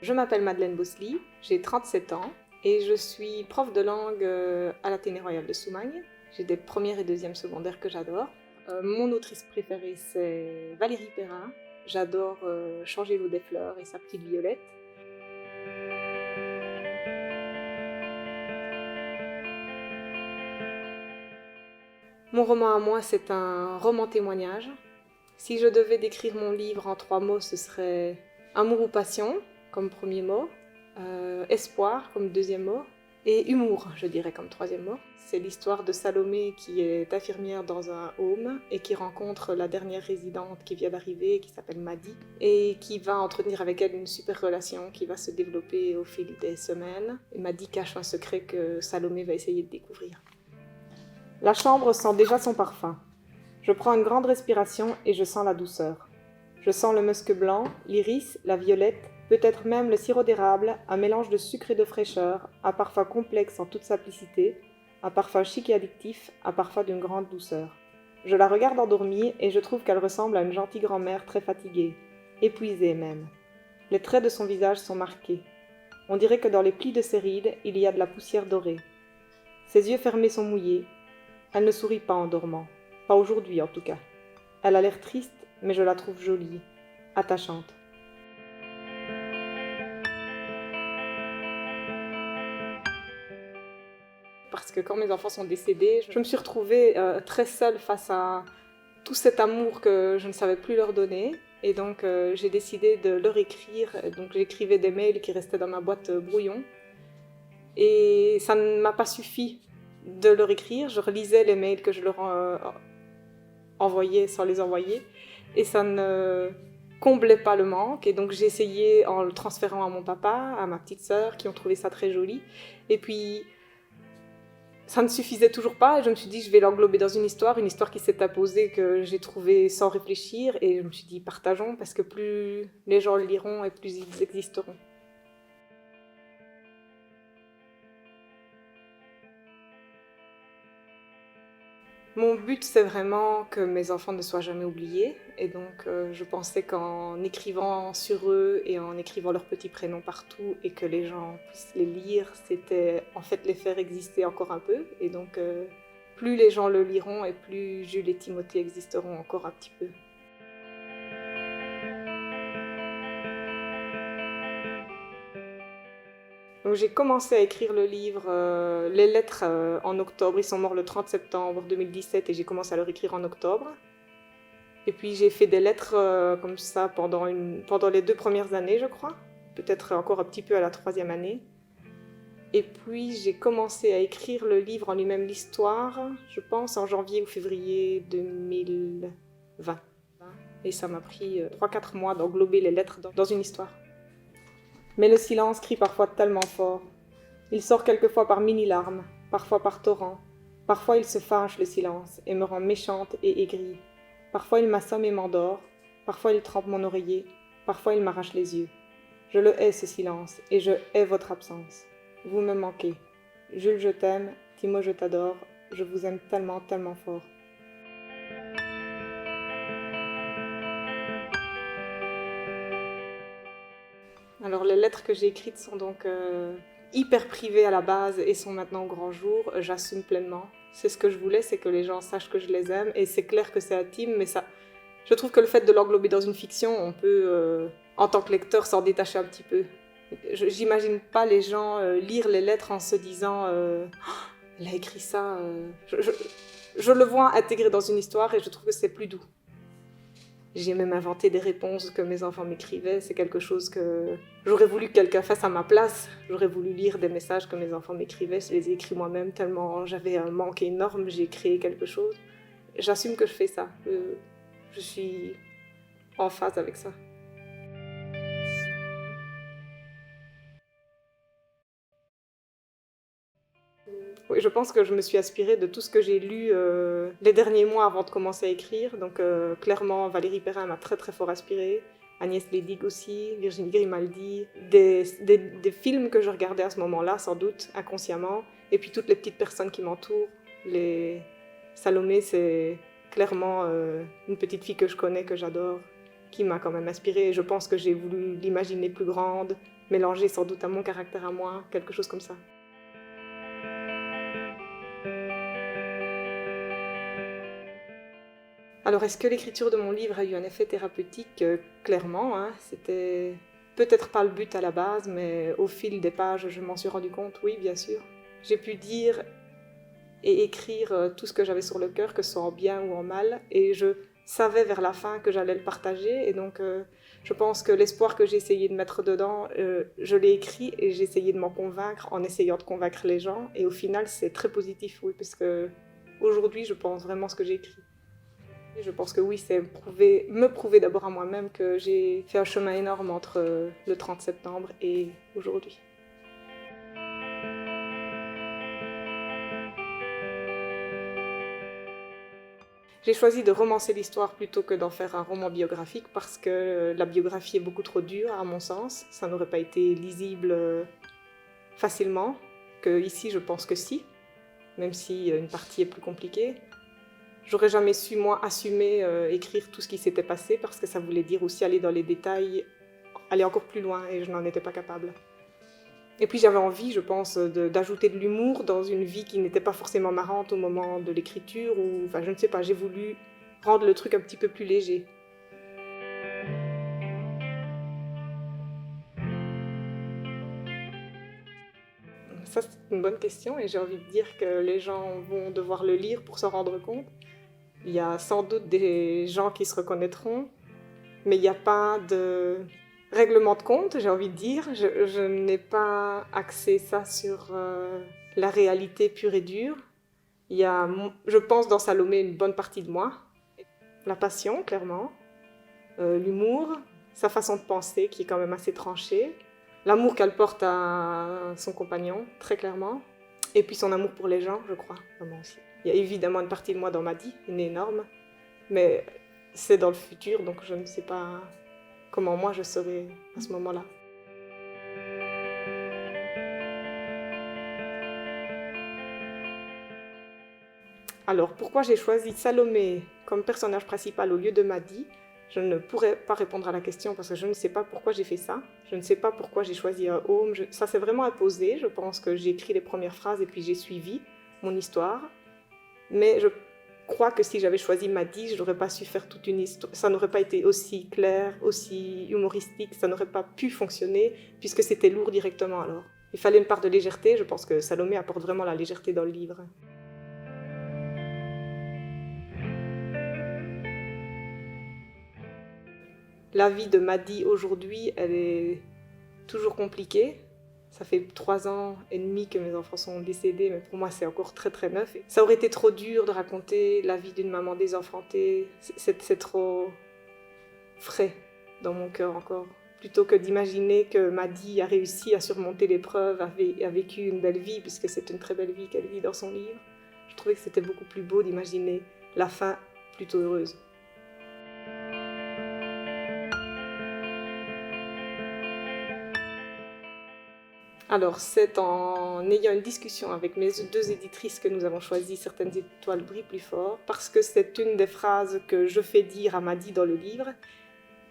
Je m'appelle Madeleine Bossely, j'ai 37 ans et je suis prof de langue à l'Athénée Royal de Soumagne. J'ai des premières et deuxièmes secondaires que j'adore. Mon autrice préférée, c'est Valérie Perrin. J'adore Changer l'eau des fleurs et sa petite Violette. Mon roman à moi, c'est un roman témoignage. Si je devais décrire mon livre en 3 mots, ce serait amour ou passion comme premier mot, espoir comme deuxième mot, et humour, je dirais, comme troisième mot. C'est l'histoire de Salomé qui est infirmière dans un home et qui rencontre la dernière résidente qui vient d'arriver, qui s'appelle Maddy, et qui va entretenir avec elle une super relation qui va se développer au fil des semaines. Et Maddy cache un secret que Salomé va essayer de découvrir. La chambre sent déjà son parfum. Je prends une grande respiration et je sens la douceur. Je sens le musc blanc, l'iris, la violette, peut-être même le sirop d'érable, un mélange de sucre et de fraîcheur, un parfum complexe en toute simplicité, un parfum chic et addictif, un parfum d'une grande douceur. Je la regarde endormie et je trouve qu'elle ressemble à une gentille grand-mère très fatiguée, épuisée même. Les traits de son visage sont marqués. On dirait que dans les plis de ses rides, il y a de la poussière dorée. Ses yeux fermés sont mouillés. Elle ne sourit pas en dormant. Pas aujourd'hui en tout cas. Elle a l'air triste, mais je la trouve jolie, attachante. Parce que quand mes enfants sont décédés, je me suis retrouvée très seule face à tout cet amour que je ne savais plus leur donner. Et donc j'ai décidé de leur écrire. Donc j'écrivais des mails qui restaient dans ma boîte brouillon. Et ça ne m'a pas suffi de leur écrire. Je relisais les mails que je leur envoyais sans les envoyer. Et ça ne comblait pas le manque. Et donc j'ai essayé en le transférant à mon papa, à ma petite sœur, qui ont trouvé ça très joli. Et puis ça ne suffisait toujours pas et je me suis dit je vais l'englober dans une histoire qui s'est imposée, que j'ai trouvée sans réfléchir, et je me suis dit partageons, parce que plus les gens le liront et plus ils existeront. Mon but, c'est vraiment que mes enfants ne soient jamais oubliés, et donc je pensais qu'en écrivant sur eux et en écrivant leurs petits prénoms partout et que les gens puissent les lire, c'était en fait les faire exister encore un peu, et donc plus les gens le liront et plus Jules et Timothée existeront encore un petit peu. Donc j'ai commencé à écrire le livre, les lettres en octobre. Ils sont morts le 30 septembre 2017 et j'ai commencé à leur écrire en octobre. Et puis j'ai fait des lettres comme ça pendant les 2 premières années, je crois. Peut-être encore un petit peu à la 3e année. Et puis j'ai commencé à écrire le livre en lui-même, l'histoire, je pense en janvier ou février 2020. Et ça m'a pris 3-4 mois d'englober les lettres dans une histoire. Mais le silence crie parfois tellement fort. Il sort quelquefois par mini-larmes, parfois par torrents. Parfois il se fâche, le silence, et me rend méchante et aigrie. Parfois il m'assomme et m'endort. Parfois il trempe mon oreiller. Parfois il m'arrache les yeux. Je le hais, ce silence, et je hais votre absence. Vous me manquez. Jules, je t'aime. Timo, je t'adore. Je vous aime tellement, tellement fort. Alors les lettres que j'ai écrites sont donc hyper privées à la base et sont maintenant au grand jour. J'assume pleinement. C'est ce que je voulais, c'est que les gens sachent que je les aime. Et c'est clair que c'est intime, mais ça, je trouve que le fait de l'englober dans une fiction, on peut, en tant que lecteur, s'en détacher un petit peu. J'imagine pas les gens lire les lettres en se disant elle a écrit ça. Je le vois intégré dans une histoire et je trouve que c'est plus doux. J'ai même inventé des réponses que mes enfants m'écrivaient. C'est quelque chose que j'aurais voulu que quelqu'un fasse à ma place. J'aurais voulu lire des messages que mes enfants m'écrivaient. Je les ai écrits moi-même tellement j'avais un manque énorme. J'ai créé quelque chose. J'assume que je fais ça. Je suis en phase avec ça. Oui, je pense que je me suis inspirée de tout ce que j'ai lu les derniers mois avant de commencer à écrire. Donc clairement, Valérie Perrin m'a très très fort inspirée. Agnès Ledig aussi, Virginie Grimaldi, des films que je regardais à ce moment-là, sans doute, inconsciemment. Et puis toutes les petites personnes qui m'entourent. Salomé, c'est clairement une petite fille que je connais, que j'adore, qui m'a quand même inspirée. Et je pense que j'ai voulu l'imaginer plus grande, mélangé sans doute à mon caractère à moi, quelque chose comme ça. Alors, est-ce que l'écriture de mon livre a eu un effet thérapeutique? Clairement, hein. C'était peut-être pas le but à la base, mais au fil des pages, je m'en suis rendu compte, oui, bien sûr. J'ai pu dire et écrire tout ce que j'avais sur le cœur, que ce soit en bien ou en mal, et je savais vers la fin que j'allais le partager, et donc je pense que l'espoir que j'ai essayé de mettre dedans, je l'ai écrit et j'ai essayé de m'en convaincre en essayant de convaincre les gens, et au final c'est très positif, oui, parce que aujourd'hui je pense vraiment ce que j'ai écrit. Et je pense que oui, c'est me prouver d'abord à moi-même que j'ai fait un chemin énorme entre le 30 septembre et aujourd'hui. J'ai choisi de romancer l'histoire plutôt que d'en faire un roman biographique parce que la biographie est beaucoup trop dure à mon sens. Ça n'aurait pas été lisible facilement, que ici je pense que si, même si une partie est plus compliquée. J'aurais jamais su, moi, assumer écrire tout ce qui s'était passé parce que ça voulait dire aussi aller dans les détails, aller encore plus loin et je n'en étais pas capable. Et puis j'avais envie, je pense, d'ajouter de l'humour dans une vie qui n'était pas forcément marrante au moment de l'écriture, ou enfin je ne sais pas, j'ai voulu rendre le truc un petit peu plus léger. Ça c'est une bonne question et j'ai envie de dire que les gens vont devoir le lire pour s'en rendre compte. Il y a sans doute des gens qui se reconnaîtront, mais il n'y a pas de règlement de compte, j'ai envie de dire. Je n'ai pas axé ça sur la réalité pure et dure. Il y a, je pense, dans Salomé, une bonne partie de moi. La passion, clairement. L'humour, sa façon de penser, qui est quand même assez tranchée. L'amour qu'elle porte à son compagnon, très clairement. Et puis son amour pour les gens, je crois, vraiment aussi. Il y a évidemment une partie de moi dans Maddy, une énorme. Mais c'est dans le futur, donc je ne sais pas comment moi je serai à ce moment-là. Alors, pourquoi j'ai choisi Salomé comme personnage principal au lieu de Maddy? Je ne pourrais pas répondre à la question parce que je ne sais pas pourquoi j'ai fait ça. Je ne sais pas pourquoi j'ai choisi un home. Ça s'est vraiment imposé. Je pense que j'ai écrit les premières phrases et puis j'ai suivi mon histoire. Mais je crois que si j'avais choisi Maddy, je n'aurais pas su faire toute une histoire. Ça n'aurait pas été aussi clair, aussi humoristique. Ça n'aurait pas pu fonctionner puisque c'était lourd directement alors. Il fallait une part de légèreté. Je pense que Salomé apporte vraiment la légèreté dans le livre. La vie de Maddy aujourd'hui, elle est toujours compliquée. Ça fait 3 ans et demi que mes enfants sont décédés, mais pour moi c'est encore très très neuf. Ça aurait été trop dur de raconter la vie d'une maman désenfantée. C'est trop frais dans mon cœur encore. Plutôt que d'imaginer que Maddy a réussi à surmonter l'épreuve, a vécu une belle vie, puisque c'est une très belle vie qu'elle vit dans son livre. Je trouvais que c'était beaucoup plus beau d'imaginer la fin plutôt heureuse. Alors, c'est en ayant une discussion avec mes 2 éditrices que nous avons choisi Certaines étoiles brillent plus fort, parce que c'est une des phrases que je fais dire à Maddy dans le livre,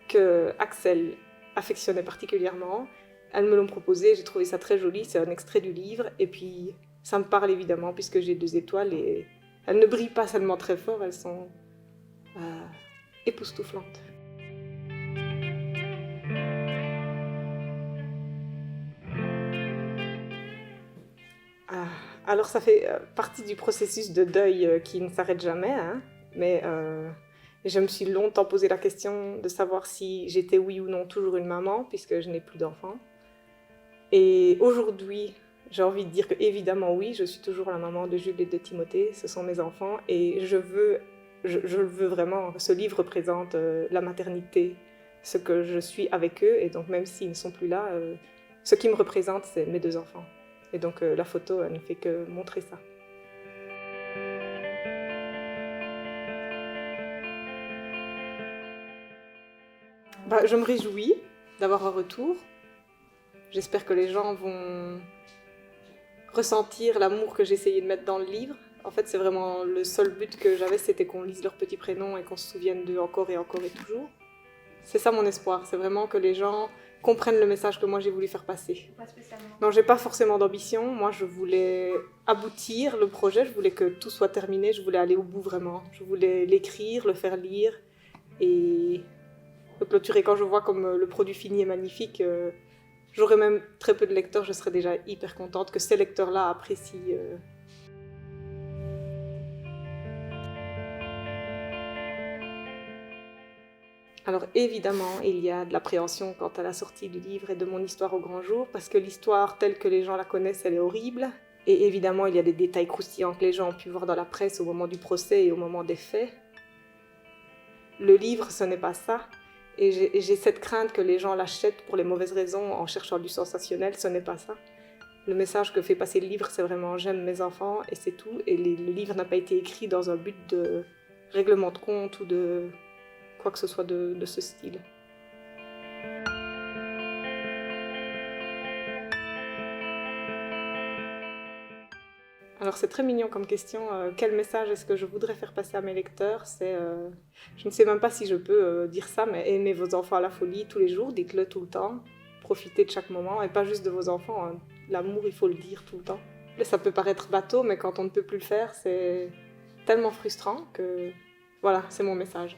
que Axel affectionnait particulièrement. Elles me l'ont proposé, j'ai trouvé ça très joli, c'est un extrait du livre, et puis ça me parle évidemment, puisque j'ai 2 étoiles, et elles ne brillent pas seulement très fort, elles sont époustouflantes. Alors ça fait partie du processus de deuil qui ne s'arrête jamais, hein, mais je me suis longtemps posé la question de savoir si j'étais oui ou non toujours une maman, puisque je n'ai plus d'enfants. Et aujourd'hui, j'ai envie de dire que évidemment oui, je suis toujours la maman de Jules et de Timothée, ce sont mes enfants, et je le veux vraiment. Ce livre représente la maternité, ce que je suis avec eux, et donc même s'ils ne sont plus là, ce qui me représente, c'est mes 2 enfants. Et donc la photo, elle ne fait que montrer ça. Je me réjouis d'avoir un retour. J'espère que les gens vont ressentir l'amour que j'essayais de mettre dans le livre. En fait, c'est vraiment le seul but que j'avais, c'était qu'on lise leurs petits prénoms et qu'on se souvienne d'eux encore et encore et toujours. C'est ça mon espoir, c'est vraiment que les gens comprennent le message que moi j'ai voulu faire passer. Pas spécialement. Non, j'ai pas forcément d'ambition. Moi, je voulais aboutir le projet, je voulais que tout soit terminé, je voulais aller au bout vraiment. Je voulais l'écrire, le faire lire et le clôturer. Quand je vois comme le produit fini est magnifique, j'aurais même très peu de lecteurs, je serais déjà hyper contente que ces lecteurs-là apprécient. Alors évidemment, il y a de l'appréhension quant à la sortie du livre et de mon histoire au grand jour, parce que l'histoire telle que les gens la connaissent, elle est horrible. Et évidemment, il y a des détails croustillants que les gens ont pu voir dans la presse au moment du procès et au moment des faits. Le livre, ce n'est pas ça. Et j'ai cette crainte que les gens l'achètent pour les mauvaises raisons en cherchant du sensationnel, ce n'est pas ça. Le message que fait passer le livre, c'est vraiment j'aime mes enfants et c'est tout. Et le livre n'a pas été écrit dans un but de règlement de compte ou de quoi que ce soit de ce style. Alors c'est très mignon comme question. Quel message est-ce que je voudrais faire passer à mes lecteurs? Je ne sais même pas si je peux dire ça, mais aimez vos enfants à la folie tous les jours, dites-le tout le temps. Profitez de chaque moment, et pas juste de vos enfants. Hein. L'amour, il faut le dire tout le temps. Ça peut paraître bateau, mais quand on ne peut plus le faire, c'est tellement frustrant que... Voilà, c'est mon message.